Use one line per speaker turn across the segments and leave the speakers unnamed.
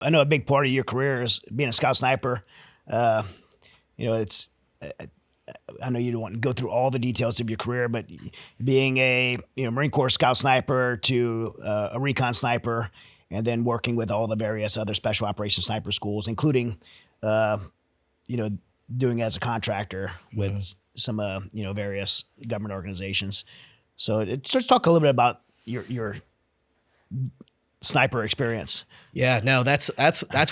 I know a big part of your career is being a scout sniper. Uh, it's I know you don't want to go through all the details of your career, but being a Marine Corps scout sniper to a recon sniper, and then working with all the various other special operations sniper schools, including uh, you know doing it as a contractor with some various government organizations. So just talk a little bit about your sniper experience.
Yeah, no, that's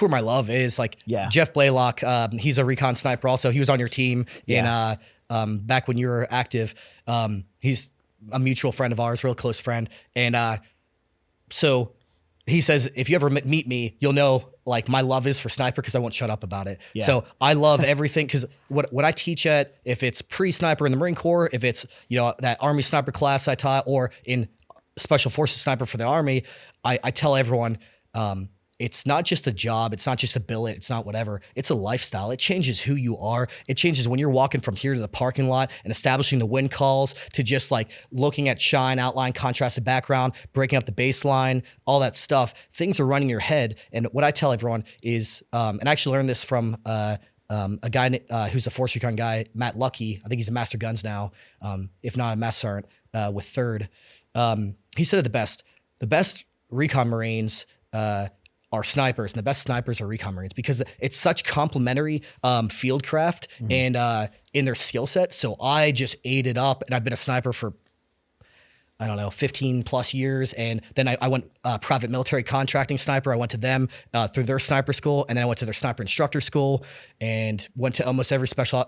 where my love is. Like,
Yeah.
Jeff Blaylock, he's a recon sniper. Also, he was on your team in back when you were active. He's a mutual friend of ours, real close friend, and so he says if you ever meet me, you'll know like my love is for sniper because I won't shut up about it.
Yeah.
So I love everything because what I teach at, if it's pre-sniper in the Marine Corps, if it's that Army sniper class I taught, or in Special Forces sniper for the Army, I tell everyone, it's not just a job. It's not just a billet. It's not whatever. It's a lifestyle. It changes who you are. It changes when you're walking from here to the parking lot and establishing the wind calls to just like looking at shine, outline, contrasted background, breaking up the baseline, all that stuff. Things are running in your head. And what I tell everyone is, and I actually learned this from a guy who's a Force Recon guy, Matt Lucky. I think he's a Master Guns now, if not a Master Sergeant with 3rd. He said it the best. The best Recon Marines are snipers, and the best snipers are Recon Marines because it's such complementary field craft and in their skill set. So I just ate it up, and I've been a sniper for, I don't know, 15 plus years. And then I went private military contracting sniper. I went to them through their sniper school, and then I went to their sniper instructor school and went to almost every special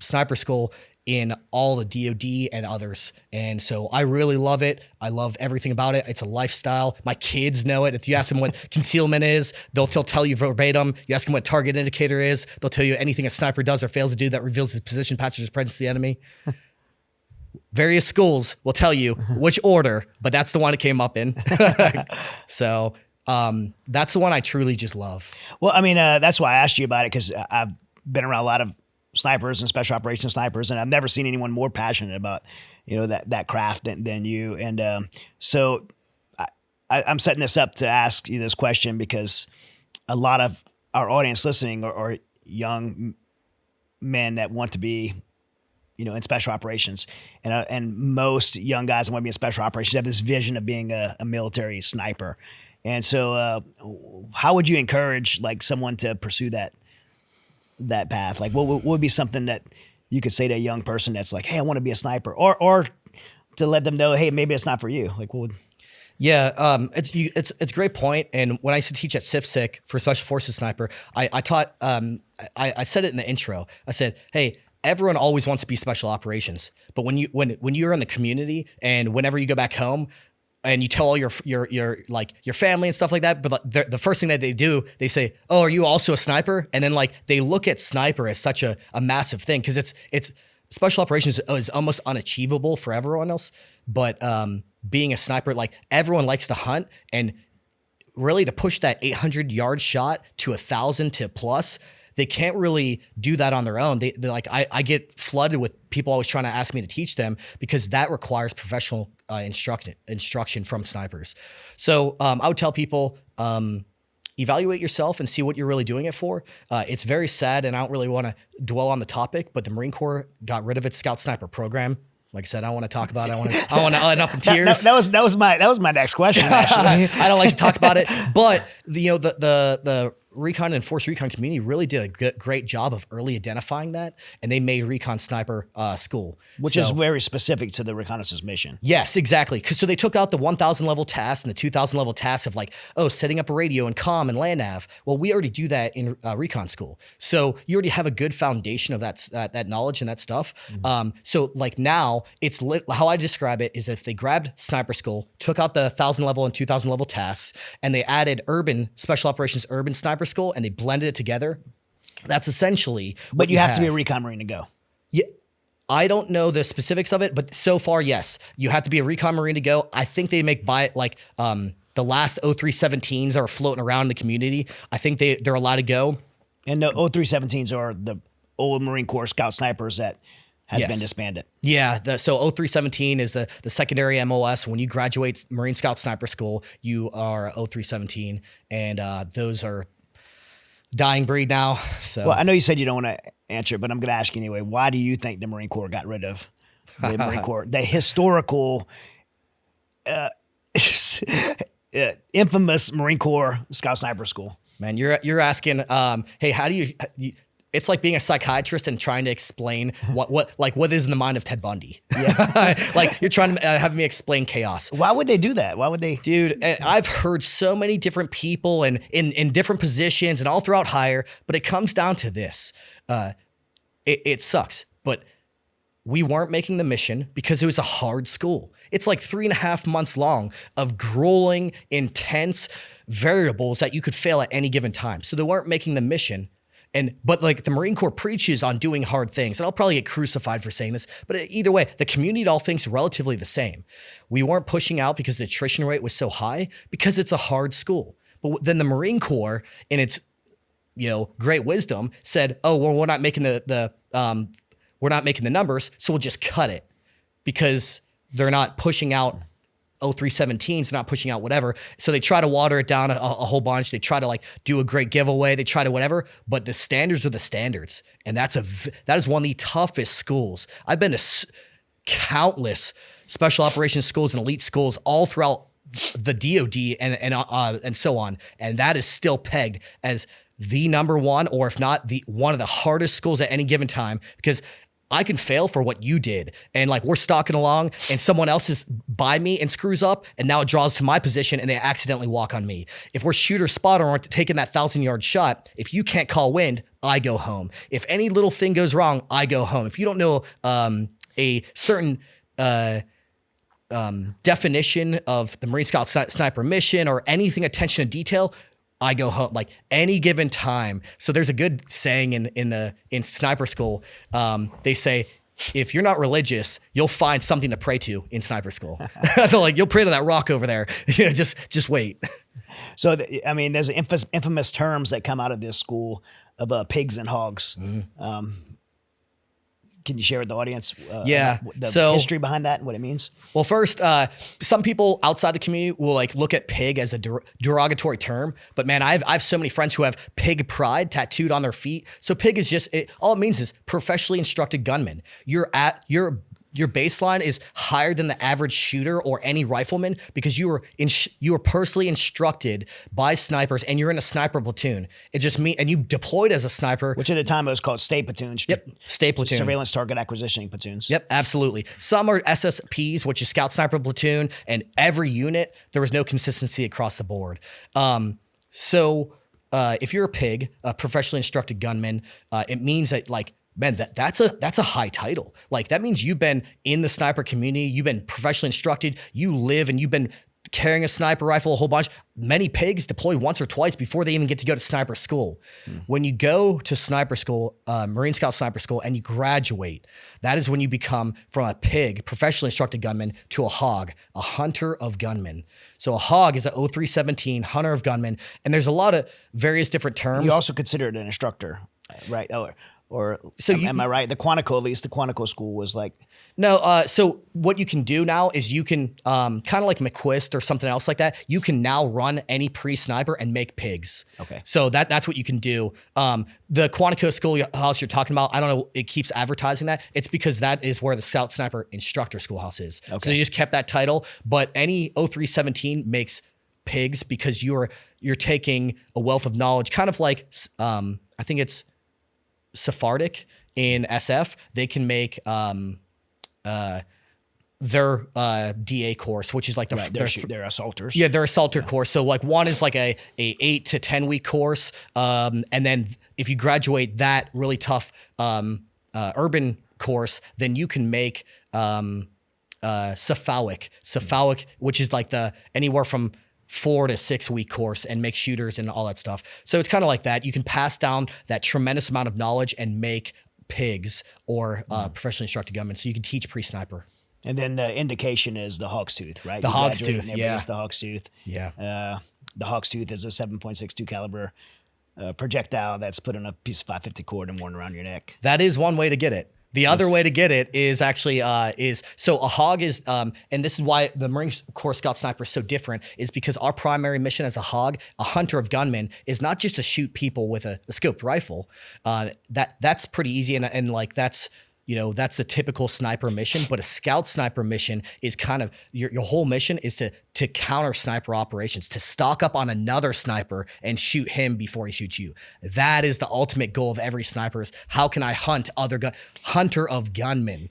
sniper school in all the DOD and others. And so I really love it. I love everything about it. It's a lifestyle. My kids know it. If you ask them what concealment is, they'll tell you verbatim. You ask them what target indicator is, they'll tell you anything a sniper does or fails to do that reveals his position, patches his presence to the enemy. Various schools will tell you which order, but that's the one it came up in. So that's the one I truly just love.
Well, I mean, that's why I asked you about it, because I've been around a lot of snipers and special operations snipers, and I've never seen anyone more passionate about that craft than you. And so I'm setting this up to ask you this question because a lot of our audience listening are young men that want to be in special operations, and most young guys that want to be in special operations have this vision of being a military sniper. And so how would you encourage like someone to pursue that path? Like what would be something that you could say to a young person that's like, hey, I want to be a sniper, or to let them know, hey, maybe it's not for you? Like what would...
Yeah, it's a great point. And when I used to teach at CIFSIC for Special Forces Sniper, I taught, I said it in the intro. I said, hey, everyone always wants to be special operations, but when you're in the community and whenever you go back home and you tell all your family and stuff like that, but the first thing that they do, they say, oh, are you also a sniper? And then like they look at sniper as such a massive thing because it's special operations is almost unachievable for everyone else, but being a sniper, like everyone likes to hunt, and really to push that 800-yard shot to 1,000 to plus, they can't really do that on their own. They're like, I get flooded with people always trying to ask me to teach them because that requires professional instruction from snipers. So I would tell people, evaluate yourself and see what you're really doing it for. It's very sad, and I don't really want to dwell on the topic, but the Marine Corps got rid of its Scout Sniper program. Like I said, I don't want to talk about it. I want to end up in tears.
That was my next question, actually.
I don't like to talk about it, but the Recon and Force Recon community really did a great job of early identifying that, and they made Recon Sniper school.
Which is very specific to the reconnaissance mission.
Yes, exactly. So they took out the 1,000 level tasks and the 2,000 level tasks of like, setting up a radio and comm and land nav. Well, we already do that in Recon school. So you already have a good foundation of that knowledge and that stuff. Mm-hmm. So like now it's how I describe it is if they grabbed Sniper School, took out the 1,000 level and 2,000 level tasks, and they added Special Operations Urban Sniper School, and they blended it together. That's essentially what
But you have to be a Recon Marine to go.
Yeah. I don't know the specifics of it, but so far, yes. You have to be a Recon Marine to go. I think they make the last 0317s are floating around in the community. I think they're allowed to go.
And the 0317s are the old Marine Corps Scout snipers that has
Yes.
been disbanded.
Yeah, so 0317 is the secondary MOS. When you graduate Marine Scout Sniper School, you are 0317, and those are dying breed now. So
Well, I know you said you don't want to answer it, but I'm going to ask you anyway. Why do you think the Marine Corps got rid of the Marine Corps, the historical, infamous Marine Corps Scout Sniper School?
man, you're asking, hey, how do you? It's like being a psychiatrist and trying to explain what is in the mind of Ted Bundy. Yeah, like you're trying to have me explain chaos.
Why would they do that? Why would they?
Dude, I've heard so many different people and in different positions and all throughout hire, but it comes down to this. It sucks, but we weren't making the mission because it was a hard school. It's like 3.5 months long of grueling, intense variables that you could fail at any given time. So they weren't making the mission. But like the Marine Corps preaches on doing hard things, and I'll probably get crucified for saying this, but either way, the community all thinks relatively the same. We weren't pushing out because the attrition rate was so high because it's a hard school. But then the Marine Corps, in its great wisdom, said, "Oh, well, we're not making the numbers, so we'll just cut it because they're not pushing out 0317s, not pushing out whatever." So they try to water it down a whole bunch. They try to like do a great giveaway. They try to whatever, but the standards are the standards. And that is one of the toughest schools. I've been to countless special operations schools and elite schools all throughout the DOD and so on. And that is still pegged as the number one, or if not one of the hardest schools at any given time, because I can fail for what you did. And like we're stalking along and someone else is by me and screws up, and now it draws to my position and they accidentally walk on me. If we're shooter spotter or taking that 1,000-yard shot, if you can't call wind, I go home. If any little thing goes wrong, I go home. If you don't know a certain definition of the Marine Scout Sniper mission or anything attention to detail, I go home, like any given time. So there's a good saying in sniper school. They say, if you're not religious, you'll find something to pray to in sniper school. They're like, you'll pray to that rock over there. Just wait.
So, there's infamous terms that come out of this school of pigs and hogs. Mm-hmm. Can you share with the audience the history behind that and what it means?
Well, first, some people outside the community will like look at pig as a derogatory term, but man, I have so many friends who have pig pride tattooed on their feet. So pig is all it means is professionally instructed gunman. Your baseline is higher than the average shooter or any rifleman because you were personally instructed by snipers and you're in a sniper platoon. It just means, and you deployed as a sniper.
Which at the time it was called state platoons.
Yep, state platoon.
Surveillance target acquisition platoons.
Yep, absolutely. Some are SSPs, which is scout sniper platoon, and every unit, there was no consistency across the board. So if you're a pig, a professionally instructed gunman, it means that like, man, that's a high title. Like that means you've been in the sniper community, you've been professionally instructed, you live and you've been carrying a sniper rifle a whole bunch. Many pigs deploy once or twice before they even get to go to sniper school. When you go to sniper school, Marine Scout Sniper School, and you graduate, that is when you become from a pig, professionally instructed gunman, to a hog, a hunter of gunmen. So a hog is a 0317 hunter of gunmen, and there's a lot of various different terms.
You also considered an instructor, right? Or so am I right? The Quantico, at least the Quantico school was like...
No, so what you can do now is you can, kind of like McQuist or something else like that, you can now run any pre-sniper and make pigs.
Okay.
So that's what you can do. The Quantico schoolhouse you're talking about, I don't know, it keeps advertising that. It's because that is where the Scout Sniper Instructor Schoolhouse is. Okay. So they just kept that title, but any 0317 makes pigs because you're taking a wealth of knowledge, kind of like, I think it's Sephardic in SF. They can make their DA course, which is like
their assaulters.
Yeah, their assaulter course. So like one is like a 8 to 10 week course, and then if you graduate that really tough urban course, then you can make Cephalic, which is like the anywhere from 4 to 6 week course and make shooters and all that stuff. So it's kind of like that. You can pass down that tremendous amount of knowledge and make pigs or professionally instructed gunmen. So you can teach pre-sniper.
And then the indication is the hog's tooth, right?
The hog's tooth, yeah.
The hog's tooth.
Yeah.
The hog's tooth is a 7.62 caliber projectile that's put on a piece of 550 cord and worn around your neck.
That is one way to get it. The other way to get it is actually so a hog is and this is why the Marine Corps Scout Sniper is so different, is because our primary mission as a hog, a hunter of gunmen, is not just to shoot people with a scoped rifle. That's pretty easy and like that's the typical sniper mission, but a scout sniper mission is kind of your whole mission is to counter sniper operations, to stalk up on another sniper and shoot him before he shoots you. That is the ultimate goal of every sniper, is how can I hunt hunter of gunmen?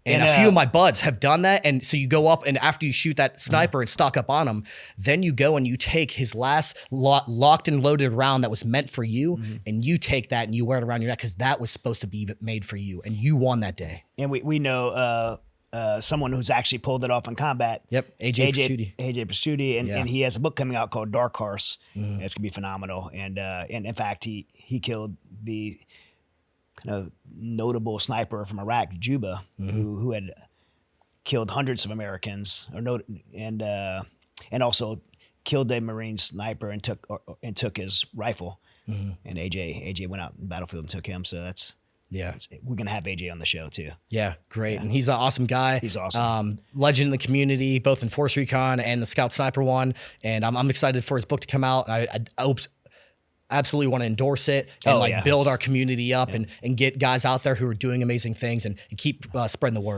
And a few of my buds have done that. And so you go up, and after you shoot that sniper and stock up on him, then you go and you take his last locked and loaded round that was meant for you, and you take that and you wear it around your neck because that was supposed to be made for you, and you won that day.
And we know someone who's actually pulled it off in combat.
Yep, AJ
Pursuti, and he has a book coming out called Dark Horse. It's gonna be phenomenal. And in fact, he killed the kind of notable sniper from Iraq, Juba, who had killed hundreds of Americans, and also killed a Marine sniper and took his rifle. And AJ went out in the battlefield and took him. So we're gonna have AJ on the show too.
Yeah, great. Yeah. And he's an awesome guy.
He's awesome.
Legend in the community, both in Force Recon and the Scout Sniper one. And I'm excited for his book to come out. I hope absolutely want to endorse it and build our community up and get guys out there who are doing amazing things and keep spreading the word.